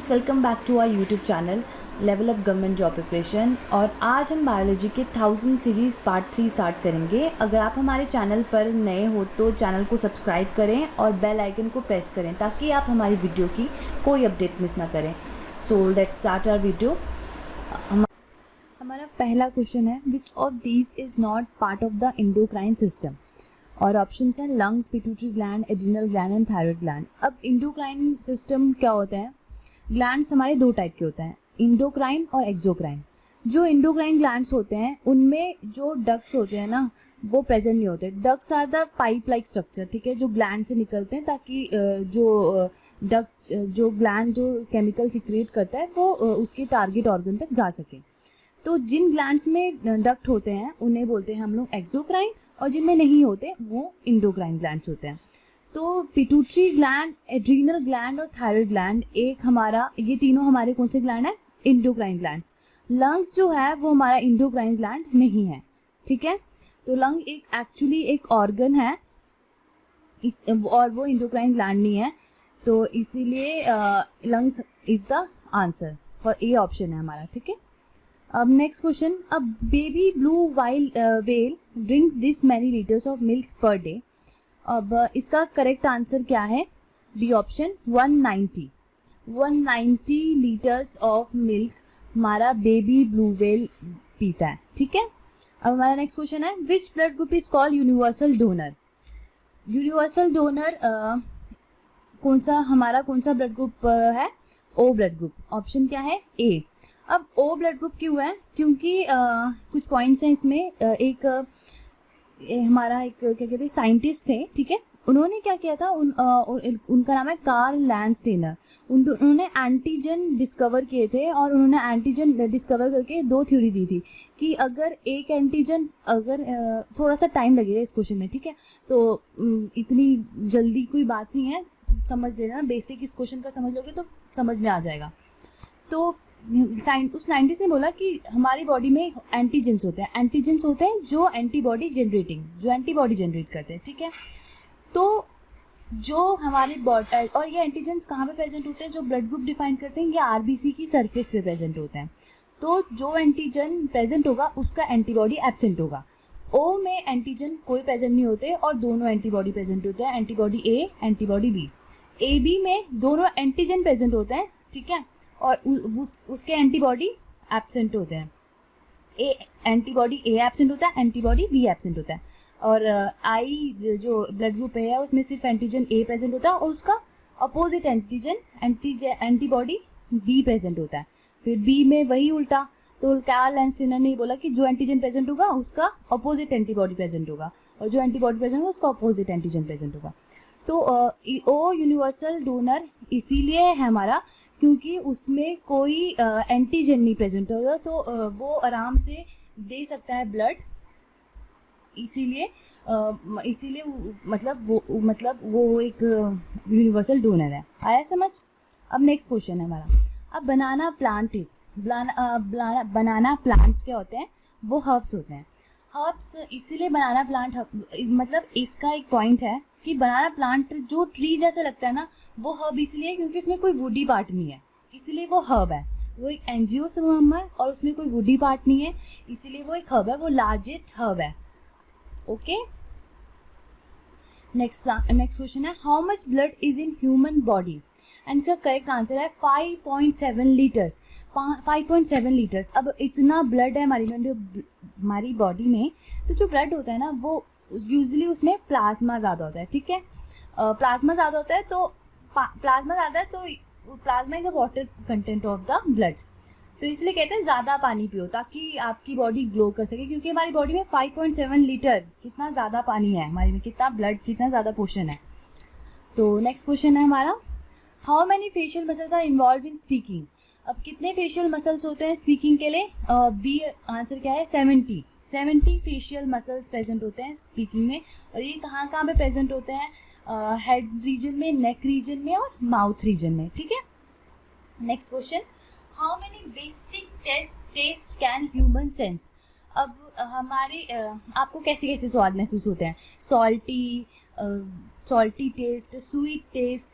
Friends, welcome back to our YouTube channel level up government job preparation. और आज हम biology के 1000 series part 3 start करेंगे। अगर आप हमारे चैनल पर नए हो तो चैनल को सब्सक्राइब करें और बेल आइकन को प्रेस करें ताकि आप हमारी वीडियो की कोई अपडेट मिस ना करें। So let's start our video. हमारा पहला क्वेश्चन है, which of these is not part of the endocrine system. और ऑप्शन हैं lungs, pituitary gland, adrenal gland and thyroid gland. अब एंडोक्राइन सिस्टम क्या होता है? ग्लैंड्स हमारे दो टाइप के होते हैं, इंडोक्राइन और एक्सोक्राइन। जो इंडोक्राइन ग्लैंड्स होते हैं उनमें जो डक्ट्स होते हैं ना वो प्रेजेंट नहीं होते। Ducts are the pipe like structure, ठीक है, जो ग्लैंड से निकलते हैं ताकि जो ग्लैंड जो केमिकल सिक्रेट करता है वो उसके टारगेट ऑर्गन तक जा सके। तो जिन ग्लैंड्स में डक्ट होते हैं उन्हें बोलते हैं हम लोग एक्सोक्राइन, और जिनमें नहीं होते वो इंडोक्राइन ग्लैंड्स होते हैं। तो पिट्यूटरी ग्लैंड, एड्रीनल ग्लैंड और थायराइड ग्लैंड एक हमारा, ये तीनों हमारे कौन से ग्लैंड है? Endocrine glands. लंग्स जो है वो हमारा इंडोक्राइन ग्लैंड नहीं है, ठीक है। तो लंग एक एक्चुअली एक ऑर्गन है और वो इंडोक्राइन ग्लैंड नहीं है, तो इसीलिए lungs is the answer for a option है हमारा, ठीक है। अब next question, a baby blue whale drinks this many litres of milk per day. अब इसका करेक्ट आंसर क्या है? B option 190 litres of milk हमारा बेबी ब्लू व्हेल पीता है, ठीक है। अब हमारा नेक्स्ट क्वेश्चन है, which blood group is called universal donor. Universal donor कौन सा ब्लड ग्रुप है? ओ ब्लड ग्रुप। ऑप्शन क्या है? ए। अब ओ ब्लड ग्रुप क्यों है? क्योंकि कुछ पॉइंट्स हैं इसमें। हमारा एक क्या कहते हैं साइंटिस्ट थे, ठीक है, उन्होंने क्या किया था, उनका नाम है कार्ल लैंडस्टेनर। उन्होंने एंटीजन डिस्कवर किए थे और उन्होंने एंटीजन डिस्कवर करके दो थ्योरी दी थी कि अगर एक एंटीजन, अगर थोड़ा सा टाइम लगेगा इस क्वेश्चन में, ठीक है, तो इतनी जल्दी कोई बात नहीं है, समझ लेना, बेसिक इस क्वेश्चन का समझ लोगे तो समझ में आ जाएगा। तो उस साइंटिस्ट ने बोला कि हमारी बॉडी में एंटीजेंस होते हैं जो एंटीबॉडी जनरेट करते हैं, ठीक है। तो जो हमारी बॉडी, और ये एंटीजेंस कहाँ पे प्रेजेंट होते हैं? जो ब्लड ग्रुप डिफाइन करते हैं ये आरबीसी की सरफेस पे प्रेजेंट होते हैं। तो जो एंटीजन प्रेजेंट होगा उसका एंटीबॉडी एब्सेंट होगा। ओ में एंटीजन कोई प्रेजेंट नहीं होते और दोनों एंटीबॉडी प्रेजेंट होते हैं, antibody A, antibody B. A B में दोनों एंटीजन प्रेजेंट होते हैं, ठीक है, और उसके एंटीबॉडी एब्सेंट होते हैं। एंटीबॉडी ए एब्सेंट होता है, एंटीबॉडी बी एब्सेंट होता है। और आई जो ब्लड ग्रुप है उसमें सिर्फ एंटीजन ए प्रेजेंट होता है और उसका अपोजिट एंटीबॉडी बी प्रेजेंट होता है। फिर बी में वही उल्टा, तो कार्ल लैंडस्टेनर ने बोला कि जो एंटीजन प्रेजेंट होगा उसका अपोजिट एंटीबॉडी प्रेजेंट होगा और जो एंटीबॉडी प्रेजेंट होगा उसका अपोजिट एंटीजन प्रेजेंट होगा। तो ओ यूनिवर्सल डोनर इसीलिए है हमारा क्योंकि उसमें कोई एंटीजन नहीं प्रेजेंट होगा, तो वो आराम से दे सकता है ब्लड, इसीलिए मतलब वो एक यूनिवर्सल डोनर है। आया समझ? अब नेक्स्ट क्वेश्चन है हमारा, अब बनाना प्लांट्स क्या होते हैं? वो हर्ब्स होते हैं। हर्ब्स इसीलिए बनाना प्लांट, मतलब इसका एक पॉइंट है कि बनाना प्लांट जो ट्री जैसा लगता है ना वो हर्ब इसलिए क्योंकि उसमें कोई वुडी पार्ट नहीं है, इसीलिए वो हर्ब है। वो एक एंजियोस्पर्म है और उसमें कोई वुडी पार्ट नहीं है, इसीलिए वो एक हर्ब है, वो लार्जेस्ट हर्ब है। ओके, नेक्स्ट क्वेश्चन है, how much blood is in human body? And इसका करेक्ट आंसर है 5.7 लीटर्स। 5.7 लीटर्स। अब इतना ब्लड है हमारी बॉडी में, तो जो ब्लड होता है ना वो यूजुअली उसमें प्लाज्मा ज़्यादा होता है, ठीक है। प्लाज्मा ज़्यादा होता है, तो plasma is the water content of the blood, तो इसलिए कहते हैं ज़्यादा पानी पियो ताकि आपकी बॉडी ग्लो कर सके, क्योंकि हमारी बॉडी में 5.7 लीटर कितना ज़्यादा पानी है, हमारे में कितना ब्लड, कितना ज़्यादा पोर्शन है। तो नेक्स्ट क्वेश्चन है हमारा, how many facial muscles are involved in speaking? अब कितने फेशियल मसल्स होते हैं स्पीकिंग के लिए? बी आंसर क्या है? 70 फेशियल मसल्स प्रेजेंट होते हैं स्पीकिंग में। और ये कहाँ कहाँ पे प्रेजेंट होते हैं? हेड रीजन में, नेक रीजन में और माउथ रीजन में, ठीक है। Next question, how many basic taste can human sense? अब हमारे आपको कैसे कैसे स्वाद महसूस होते हैं? सॉल्टी टेस्ट, स्वीट टेस्ट,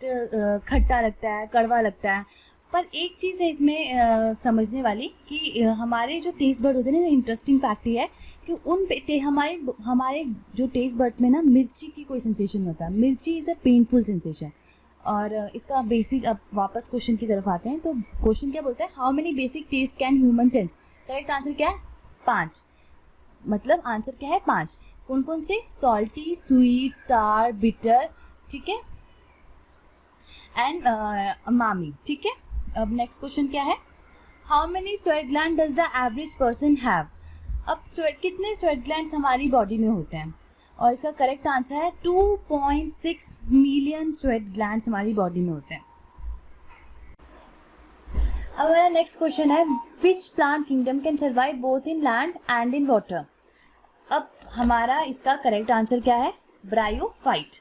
खट्टा लगता है, कड़वा लगता है, पर एक चीज़ है इसमें समझने वाली कि हमारे जो टेस्ट बर्ड होते हैं ना, इंटरेस्टिंग फैक्ट ये है कि हमारे जो टेस्ट बर्ड्स में ना मिर्ची की कोई सेंसेशन होता है। मिर्ची इज़ अ पेनफुल सेंसेशन। और इसका बेसिक, अब वापस क्वेश्चन की तरफ आते हैं। तो क्वेश्चन क्या बोलता है, how many basic taste can human sense. Correct answer क्या है, 5। मतलब आंसर क्या है, 5। कौन कौन से, सॉल्टी, स्वीट, सार, बिटर, ठीक है, एंड मामी, ठीक है। अब नेक्स्ट क्वेश्चन क्या है, how many sweat gland does the average person have. अब कितने स्वेट ग्लैंड्स हमारी बॉडी में होते हैं, और इसका करेक्ट आंसर है 2.6 मिलियन स्वेट ग्लैंड्स हमारी बॉडी में होते हैं। अब हमारा नेक्स्ट क्वेश्चन है, which plant kingdom can survive both in land and in water. अब हमारा इसका करेक्ट आंसर क्या है, ब्रायोफाइट।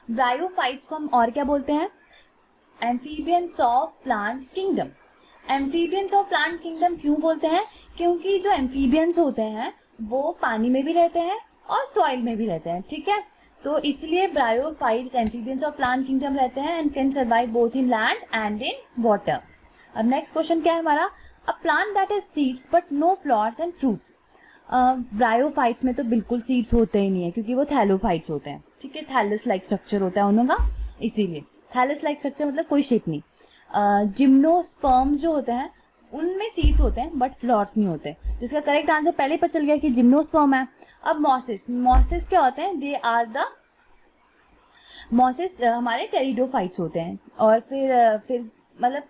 ब्रायोफाइट्स को हम और क्या बोलते हैं, amphibians of plant kingdom. Amphibians of plant kingdom क्यों बोलते हैं, क्योंकि जो एम्फीबियंस होते हैं वो पानी में भी रहते हैं और सॉइल में भी रहते हैं, ठीक है। तो इसलिए bryophytes amphibians of plant kingdom रहते हैं and can survive both in land and in water. अब नेक्स्ट क्वेश्चन क्या है हमारा, a plant that has seeds but no flowers and fruits. Bryophytes में तो बिल्कुल सीड्स होते ही नहीं है, क्योंकि वो थैलोफाइट्स होते हैं, ठीक है। थैलस लाइक स्ट्रक्चर होता है उनका, इसीलिए थैलस लाइक स्ट्रक्चर मतलब कोई शेप नहीं। जिम्नोस्पर्म्स जो होते हैं उनमें सीड्स होते हैं बट फ्लावर्स नहीं होते। तो इसका करेक्ट आंसर पहले पता चल गया कि जिम्नोस्पर्म है। अब मॉसिस क्या होते हैं, दे आर द मॉसिस हमारे टेरिडोफाइट्स होते हैं। और फिर मतलब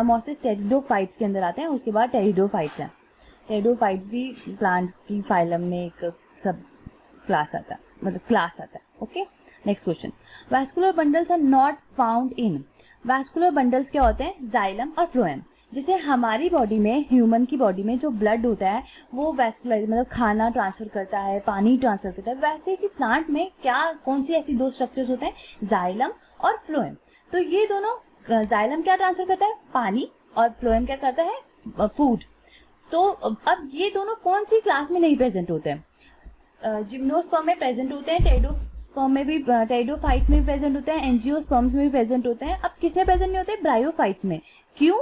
मॉसिस टेरिडोफाइट्स के अंदर आते हैं, उसके बाद टेरिडोफाइट्स हैं। टेरिडोफाइट्स भी प्लांट्स की फाइलम में एक सब क्लास आता है, मतलब क्लास आता है, okay. Next question, vascular bundles are not found in. Vascular bundles क्या होते हैं, जाइलम और फ्लोएम। जैसे हमारी बॉडी में, ह्यूमन की बॉडी में जो ब्लड होता है वो वैस्कुलर मतलब खाना ट्रांसफर करता है, पानी ट्रांसफर करता है, वैसे कि प्लांट में क्या कौन सी ऐसी 2 स्ट्रक्चर्स होते हैं, जाइलम और फ्लोएम। तो ये दोनों, जाइलम क्या ट्रांसफर करता है, पानी, और फ्लोएम क्या करता है, फूड। तो अब ये दोनों कौन सी क्लास में नहीं प्रेजेंट होते हैं, जिम्नोस्पर्म में प्रेजेंट होते हैं, टेरिडोस्पर्म में भी, टेरिडोफाइट्स में भी प्रेजेंट होते हैं, एंजियोस्पर्म्स में भी प्रेजेंट होते हैं। अब किस में प्रेजेंट नहीं होते, ब्रायोफाइट्स में। क्यों,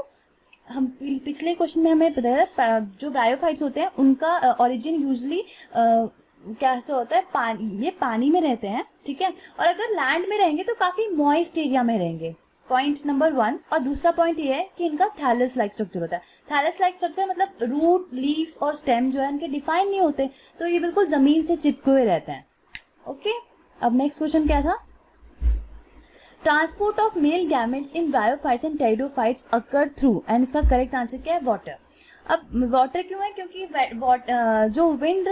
हम पिछले क्वेश्चन में हमें बताया जो ब्रायोफाइट्स होते हैं उनका ओरिजिन यूजली कैसे होता है, ये पानी में रहते हैं, ठीक है। और अगर लैंड में रहेंगे तो काफी मॉइस्ट एरिया में रहेंगे, पॉइंट नंबर 1। और दूसरा पॉइंट ये है कि इनका थैलस लाइक स्ट्रक्चर होता है। थैलस लाइक स्ट्रक्चर मतलब रूट, लीव्स और स्टेम जो है इनके डिफाइन नहीं होते, तो ये बिल्कुल जमीन से चिपके हुए रहते हैं, ओके। अब नेक्स्ट क्वेश्चन क्या था, transport of male gametes in bryophytes and pteridophytes occur through, and इसका करेक्ट आंसर क्या है, वाटर। अब वाटर क्यों है, क्योंकि जो विंड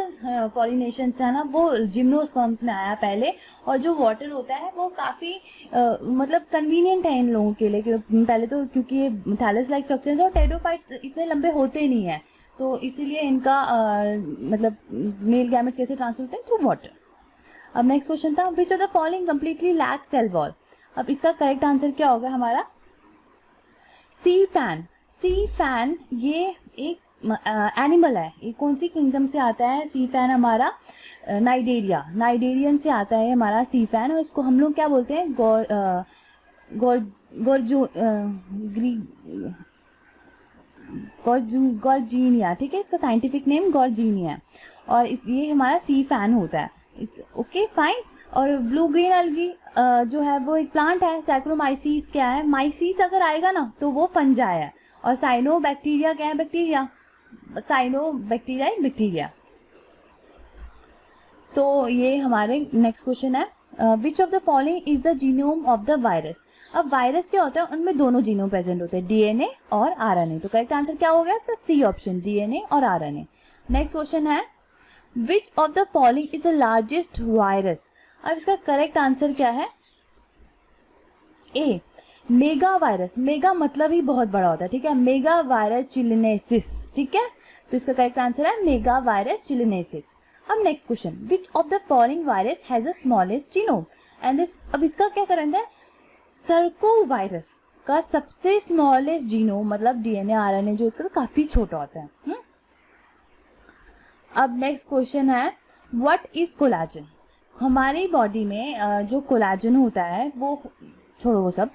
पॉलिनेशन था ना वो जिम्नोस्पर्म्स में आया पहले, और जो वाटर होता है वो काफ़ी मतलब कन्वीनियंट है इन लोगों के लिए, पहले तो क्योंकि ये थैलस लाइक स्ट्रक्चर्स और टेरिडोफाइट्स इतने लंबे होते नहीं हैं, तो इसीलिए इनका मतलब मेल गैमेट्स कैसे ट्रांसफर होते हैं, थ्रू वाटर। अब नेक्स्ट क्वेश्चन था, which of the following completely lack cell wall. अब इसका करेक्ट आंसर क्या होगा हमारा, सी फैन। सी फैन ये एक एनिमल है, ये कौन सी किंगडम से आता है, सी फैन हमारा नाइडेरियन से आता है हमारा सी फैन। और इसको हम लोग क्या बोलते हैं, गॉर्जीनिया, ठीक है। इसका साइंटिफिक नेम गॉर्जीनिया है, और ये हमारा सी फैन होता है, ओके फाइन। और ब्लू ग्रीन अलगी जो है वो एक प्लांट है, सैक्रोमाइसीस क्या है, माइसीस अगर आएगा ना तो वो फंजाई है, और साइनोबैक्टीरिया क्या है, बैक्टीरिया, साइनोबैक्टीरिया बैक्टीरिया। तो ये हमारे नेक्स्ट क्वेश्चन है, which of the following is the genome of the virus. अब वायरस क्या होता है, उनमें दोनों जीनोम प्रेजेंट होते हैं, डीएनए और आरएनए। तो करेक्ट आंसर क्या हो गया इसका, सी ऑप्शन, डीएनए और आरएनए। नेक्स्ट क्वेश्चन है, which of the following is the largest virus. अब इसका करेक्ट आंसर क्या है, ए, मेगा वायरस। मेगा मतलब ही बहुत बड़ा होता है, ठीक है, मेगा वायरस चिलिनेसिस, ठीक है। तो इसका करेक्ट आंसर है मेगा वायरस चिलिनेसिस। अब next question, which of the following virus has the smallest genome and this. अब इसका क्या करेंगे, सर्को वायरस का सबसे स्मॉलेस्ट जीनोम मतलब डीएनए आरएनए जो इसका तो काफी छोटा होता है। अब नेक्स्ट क्वेश्चन है, व्हाट इज कोलाजन। हमारी बॉडी में जो कोलाजन होता है वो छोड़ो वो सब,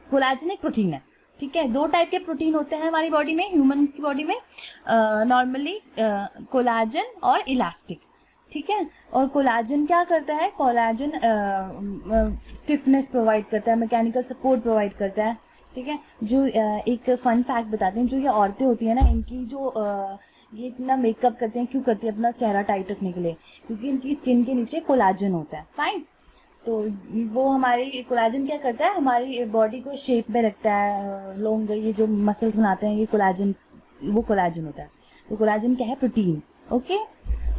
कोलाजन एक प्रोटीन है, ठीक है, 2 टाइप के प्रोटीन होते हैं हमारी बॉडी में, ह्यूमंस की बॉडी में, नॉर्मली कोलाजन और इलास्टिक। ठीक है, और कोलाजन क्या करता है, कोलाजन स्टिफनेस प्रोवाइड करता है, मैकेनिकल सपोर्ट प्रोवाइड करता है। ठीक है, जो एक फन फैक्ट बताते हैं, जो ये औरतें होती हैं ना, इनकी जो ये इतना मेकअप करते हैं, क्यों करती है, अपना चेहरा टाइट रखने के लिए, क्योंकि इनकी स्किन के नीचे कोलाजन होता है। फाइन, तो वो हमारी कोलाजन क्या करता है, हमारी बॉडी को शेप में रखता है। लोग ये जो मसल्स बनाते हैं, ये कोलाजन, वो कोलाजन होता है। तो कोलाजन क्या है, protein. Okay,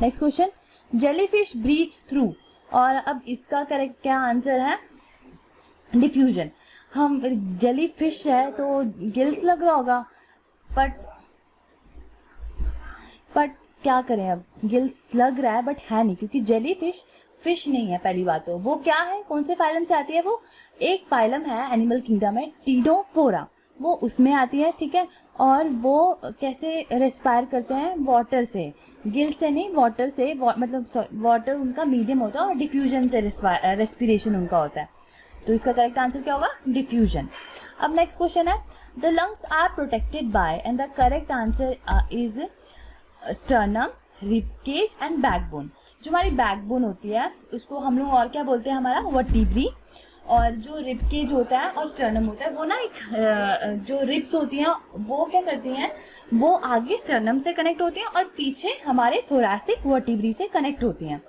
next question, jellyfish breathe through, और अब इसका करेक्ट क्या आंसर है, डिफ्यूजन। हम जेली फिश है तो गिल्स लग रहा होगा, बट क्या करें, अब गिल्स लग रहा है बट है नहीं, क्योंकि जेली फिश नहीं है। पहली बात तो वो क्या है, कौन से फाइलम से आती है, वो एक फाइलम है एनिमल किंगडम में, टीडोफोरा, वो उसमें आती है। ठीक है, और वो कैसे रेस्पायर करते हैं, वाटर से, गिल से नहीं, वाटर से, मतलब वाटर उनका मीडियम होता है, और डिफ्यूजन से रेस्पिरेशन उनका होता है। तो इसका करेक्ट आंसर क्या होगा, डिफ्यूजन। अब नेक्स्ट क्वेश्चन है, the lungs are protected by, and the correct answer is sternum, ribcage and backbone. जो हमारी बैकबोन होती है उसको हम लोग और क्या बोलते हैं, हमारा वर्टिब्री, और जो रिबकेज होता है और स्टर्नम होता है, वो ना एक जो रिब्स होती हैं वो क्या करती हैं, वो आगे स्टर्नम से कनेक्ट होती हैं और पीछे हमारे थोरैसिक वर्टिब्री से कनेक्ट होती हैं।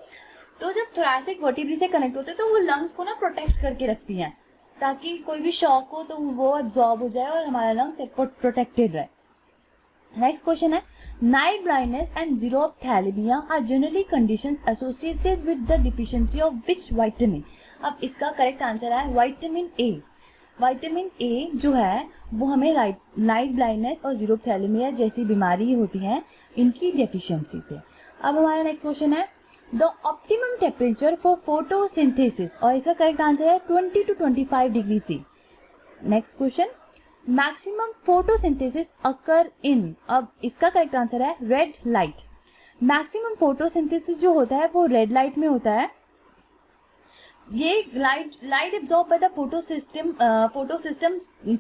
तो जब थोरैसिक वर्टिब्री से कनेक्ट होते हैं तो वो लंग्स को ना प्रोटेक्ट करके रखती हैं, ताकि कोई भी शॉक हो तो वो एब्जॉर्ब हो जाए और हमारा लंग्स प्रोटेक्टेड रहे। नेक्स्ट क्वेश्चन है, night blindness and xerophthalmia are generally conditions associated with the deficiency of which vitamin. अब इसका करेक्ट आंसर है विटामिन ए। विटामिन ए जो है वो हमें नाइट ब्लाइंडनेस और ज़ीरोफ्थैलेमिया जैसी बीमारी होती हैं, इनकी डेफिशिएंसी से। अब हमारा नेक्स्ट क्वेश्चन है, the optimum temperature for photosynthesis, और इसका करेक्ट आंसर है 20 to 25 degree C. Next question, maximum photosynthesis occur in, अब इसका करेक्ट आंसर है रेड लाइट। मैक्सिमम फोटोसिंथेसिस जो होता है वो रेड लाइट में होता है। ये light absorbed by the photosystem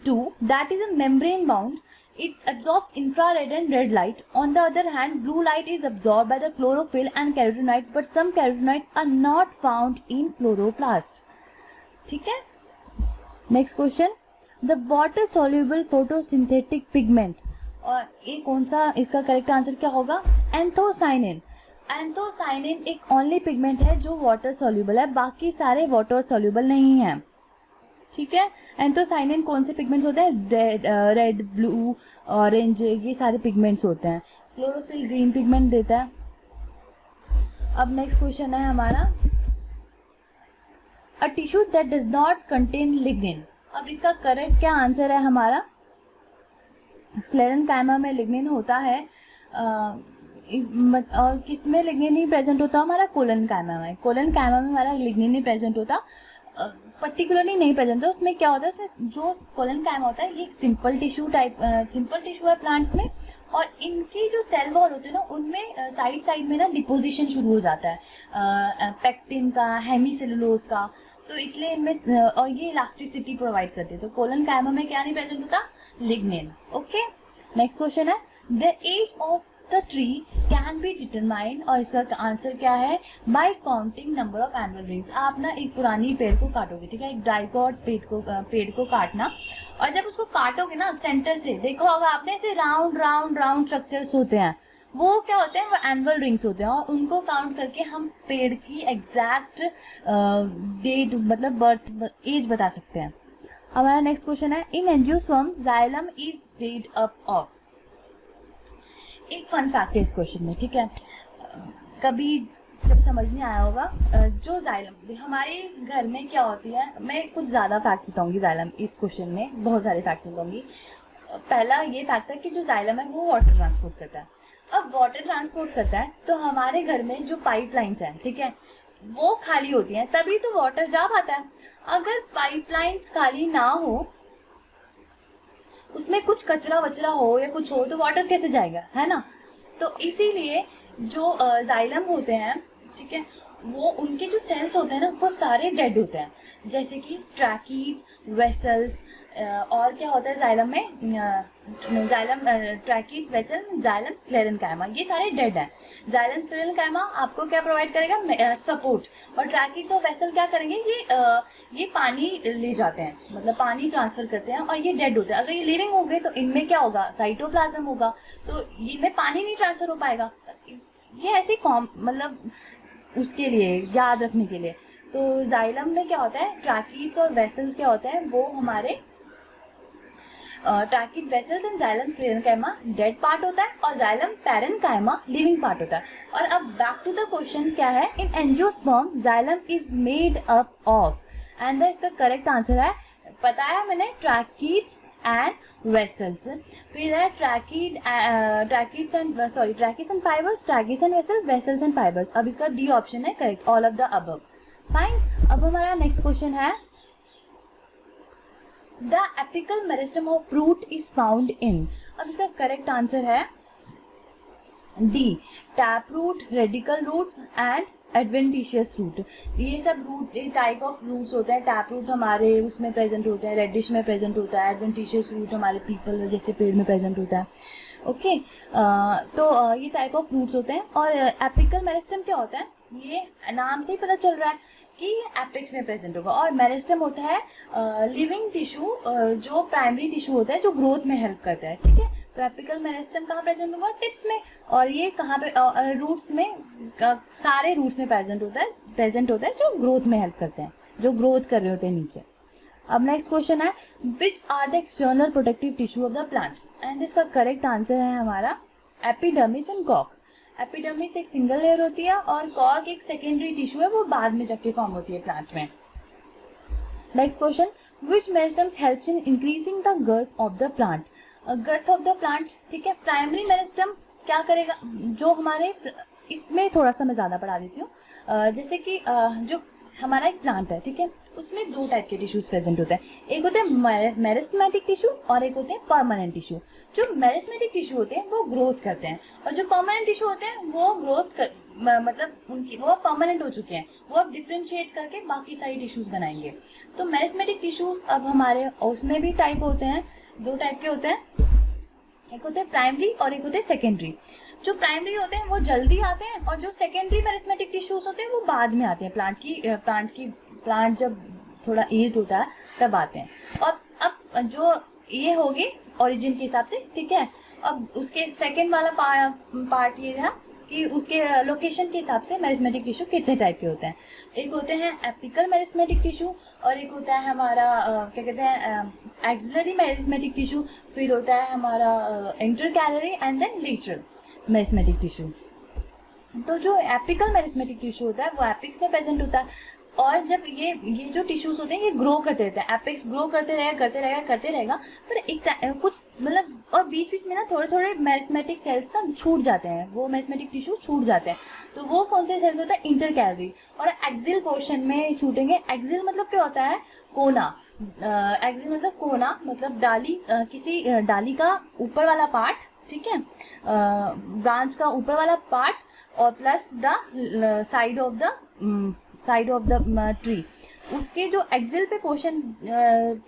2, that is a membrane bound. It absorbs infrared and red light. On the other hand, blue light is absorbed by the chlorophyll and carotenoids, but some carotenoids are not found in chloroplast. ठीक है, next question, the water soluble photosynthetic pigment, और ये कौन सा, इसका correct answer क्या होगा, anthocyanin. Anthocyanin एक ओनली पिगमेंट है जो वाटर सॉल्यूबल है, बाकी सारे वाटर सॉल्यूबल नहीं है। ठीक है, एंथोसाइनिन कौन से पिगमेंट्स होते हैं, रेड, ब्लू, ऑरेंज, ये सारे पिगमेंट्स होते हैं। क्लोरोफिल ग्रीन पिगमेंट देता है। अब नेक्स्ट क्वेश्चन है हमारा, a tissue that does not contain lignin. अब इसका करेक्ट क्या आंसर है हमारा, स्क्लेरेनकाइमा में लिग्निन होता है, और किस में लिग्निन नहीं प्रेजेंट होता, हमारा कोलेनकाइमा में। कोलेनकाइमा में हमारा लिग्निन नहीं प्रेजेंट होता, पर्टिकुलरली नहीं प्रेजेंट होता। उसमें क्या होता है, उसमें जो कोलेनकाइमा होता है ये सिंपल टिश्यू है प्लांट्स में, और इनकी जो सेल वॉल होती है ना, उनमें साइड में ना डिपोजिशन शुरू हो जाता है पेक्टिन का, हेमीसेलुलोज का, तो इसलिए इनमें, और ये इलास्टिसिटी प्रोवाइड करते हैं। तो कोलेनकाइमा में क्या नहीं प्रेजेंट होता, लिग्निन। ओके, नेक्स्ट क्वेश्चन है, the age of the tree can be determined, और इसका आंसर क्या है, by counting number of annual rings. आप ना एक पुरानी पेड़ को काटोगे, ठीक है, एक डाइकॉट पेड़ को काटना, और जब उसको काटोगे ना सेंटर से, देखा होगा आपने, ऐसे राउंड स्ट्रक्चर्स होते हैं, वो क्या होते हैं, वो एनुअल रिंग्स होते हैं, और उनको काउंट करके हम पेड़ की एग्जैक्ट डेट, मतलब बर्थ एज बता सकते हैं। हमारा नेक्स्ट क्वेश्चन है, in angiosperm xylem is made up of. एक फन फैक्ट है इस क्वेश्चन में, ठीक है, कभी जब समझ नहीं आया होगा, जो जाइलम हमारे घर में क्या होती है, मैं कुछ ज़्यादा फैक्ट बताऊंगी जाइलम इस क्वेश्चन में, बहुत सारे फैक्ट्स बताऊंगी। पहला ये फैक्ट है कि जो जाइलम है वो वाटर ट्रांसपोर्ट करता है। अब वाटर ट्रांसपोर्ट करता है तो हमारे घर में जो पाइपलाइंस हैं, ठीक है, वो खाली होती हैं, तभी तो वाटर जा पाता है। अगर पाइपलाइंस खाली ना हो, उसमें कुछ कचरा वचरा हो या कुछ हो, तो वाटर कैसे जाएगा, है ना। तो इसीलिए जो जाइलम होते हैं, ठीक है, वो उनके जो सेल्स होते हैं ना वो सारे डेड होते हैं, जैसे कि ट्रैकीड्स, वेसल्स, और क्या होता है जाइलम में, xylem, tracheids, vessel, xylem, sclerenchyma, ये सारे डेड हैं। जाइलम स्क्लेरेन्काइमा आपको क्या प्रोवाइड करेगा, सपोर्ट, और ट्रैकीड्स और वेसल क्या करेंगे, ये पानी ले जाते हैं, मतलब पानी ट्रांसफर करते हैं, और ये डेड होते हैं। अगर ये लिविंग होंगे तो इनमें क्या होगा, साइटोप्लाज्म होगा, तो इनमें पानी नहीं ट्रांसफर हो पाएगा। ये ऐसे मतलब उसके लिए याद रखने के लिए। तो जाइलम में क्या होता है, ट्रैकीड्स और वेसल्स क्या होते हैं, वो हमारे tracheid, vessels and xylem sclerenchyma dead part होता है, और जाइलम पैरेन्काइमा लिविंग पार्ट होता है। और अब बैक टू द क्वेश्चन क्या है, in angiosperm xylem is made up of, and इसका करेक्ट आंसर है, बताया मैंने, ट्रैकीड्स एंड वेसल्स। फिर है tracheids and fibres, tracheids and vessels and fibres. अब इसका डी ऑप्शन है correct, all of the above. Fine. अब हमारा नेक्स्ट क्वेश्चन है, the apical meristem of fruit is found in. अब इसका करेक्ट आंसर है D, tap root, radical roots and adventitious root. ये सब रूट, ये टाइप ऑफ रूट्स होते हैं। टैप रूट हमारे उसमें प्रेजेंट होता है, रेडिश में प्रेजेंट होता है, एडवेंटिशियस रूट हमारे पीपल जैसे पेड़ में प्रेजेंट होता है। ओके, तो ये टाइप ऑफ फ्रूट्स होते हैं। और एपिकल मेरिस्टम क्या होता है, ये नाम से ही पता चल रहा है कि ये एपिक्स में प्रेजेंट होगा। और मेरिस्टम होता है लिविंग टिश्यू, जो प्राइमरी टिश्यू होता है जो ग्रोथ में हेल्प करता है, ठीक है। तो एपिकल मेरिस्टम कहाँ प्रेजेंट होगा, टिप्स में, और ये कहाँ पे, रूट्स में, सारे रूट्स में प्रेजेंट होता है जो ग्रोथ में हेल्प करते हैं, जो ग्रोथ कर रहे होते हैं नीचे। अब नेक्स्ट क्वेश्चन है, which are the external protective tissue of the plant, and इसका करेक्ट आंसर है हमारा एपिडर्मिस एंड कॉर्क। एपिडर्मिस एक सिंगल लेयर होती है और कॉर्क एक सेकेंडरी टिश्यू है, वो बाद में जाके फॉर्म होती है प्लांट में। Next question, which meristems helps in increasing the girth of the plant. Girth of the plant, ठीक है। प्राइमरी मेरिस्टम क्या करेगा, जो हमारे, इसमें थोड़ा सा मैं ज़्यादा पढ़ा देती हूँ। जैसे कि जो हमारा एक प्लांट है, ठीक है, उसमें दो टाइप के टिश्यूज प्रेजेंट होते हैं। एक होते हैं मेरिस्टेमेटिक टिश्यू और एक होते हैं परमानेंट टिश्यू। जो मेरिस्टेमेटिक टिश्यू होते हैं वो ग्रोथ करते हैं, और जो परमानेंट टिश्यू होते हैं वो मतलब उनकी वो परमानेंट हो चुके हैं, वो अब डिफ्रेंशिएट करके बाकी सारी टिश्यूज बनाएंगे। तो मेरिस्टेमेटिक टिश्यूज अब हमारे उसमें भी टाइप होते हैं, दो टाइप के होते हैं, एक होते हैं प्राइमरी और एक होते हैं सेकेंडरी। जो प्राइमरी होते हैं वो जल्दी आते हैं, और जो सेकेंडरी मेरिस्टेमेटिक टिश्यूज होते हैं वो बाद में आते हैं, प्लांट जब थोड़ा एज होता है तब आते हैं। और अब जो ये होगी ओरिजिन के हिसाब से, ठीक है। अब उसके सेकेंड वाला पार्ट ये था कि उसके लोकेशन के हिसाब से मेरिस्टेमेटिक टिश्यू कितने टाइप के होते हैं। एक होते हैं एपिकल मेरिस्टेमेटिक टिश्यू, और एक होता है हमारा क्या कहते हैं, एक्सिलरी मेरिस्टेमेटिक टिश्यू, फिर होता है हमारा intercalary and then lateral meristematic tissue. तो जो एपिकल मेरिस्टेमेटिक टिश्यू होता है वो एपिक्स में प्रेजेंट होता है, और जब ये जो टिश्यूज होते हैं ये ग्रो करते रहते हैं, एपिक्स ग्रो करते रहेगा, पर एक कुछ मतलब, और बीच बीच में ना थोड़े थोड़े मेरिस्टेमेटिक सेल्स ना छूट जाते हैं, वो मेरिस्टेमेटिक टिश्यू छूट जाते हैं। तो वो कौन से सेल्स होते हैं, इंटरकैलरी और एक्सिल पोर्शन में छूटेंगे। एक्सिल मतलब क्या होता है, कोना। एक्सिल मतलब कोना, मतलब डाली, किसी डाली का ऊपर वाला पार्ट, ठीक है, ब्रांच का ऊपर वाला पार्ट, और plus the side of the tree. उसके जो एक्सिल पे पोर्शन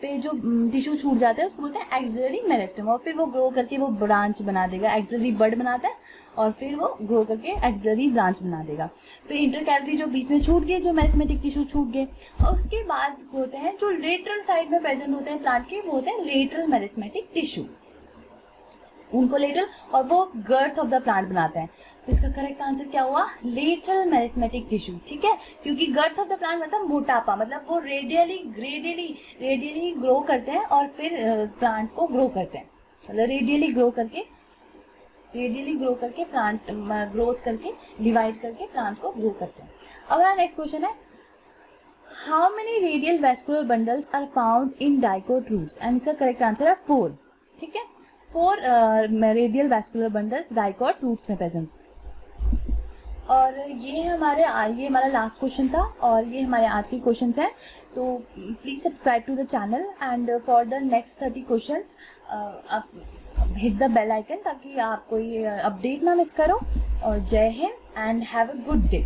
पे जो टिश्यू छूट जाता है उसको बोलते हैं एक्सिलरी मेरिस्टेम, और फिर वो ग्रो करके वो ब्रांच बना देगा। एक्सिलरी बड बनाता है और फिर वो ग्रो करके एक्सिलरी ब्रांच बना देगा। फिर इंटरकैलरी जो बीच में छूट गए, जो मेरिस्टेमेटिक टिश्यू छूट गए, और उसके बाद होते हैं जो लेटरल साइड में प्रेजेंट होते हैं प्लांट के, वो होते हैं लेटरल मेरिस्टेमेटिक टिश्यू। उनको लेटरल, और वो गर्थ ऑफ द प्लांट बनाते हैं। तो इसका करेक्ट आंसर क्या हुआ, लेटरल मेरिस्टेमेटिक टिश्यू, ठीक है। क्योंकि गर्थ ऑफ द प्लांट मतलब मोटापा, मतलब वो रेडियली ग्रो करते हैं और फिर प्लांट को ग्रो करते हैं, मतलब रेडियली ग्रो करके प्लांट ग्रोथ करके डिवाइड करके प्लांट को ग्रो करते हैं। अब हमारा नेक्स्ट क्वेश्चन है, how many radial vascular bundles are found in dicot roots, and इसका करेक्ट आंसर है 4, ठीक है। 4 radial vascular bundles dicot roots में प्रेजेंट। और ये हमारा लास्ट क्वेश्चन था, और ये हमारे आज के क्वेश्चंस हैं। तो please subscribe to the channel, and for the next 30 questions hit the bell icon, ताकि आप कोई अपडेट ना मिस करो। और जय हिंद and have a good day.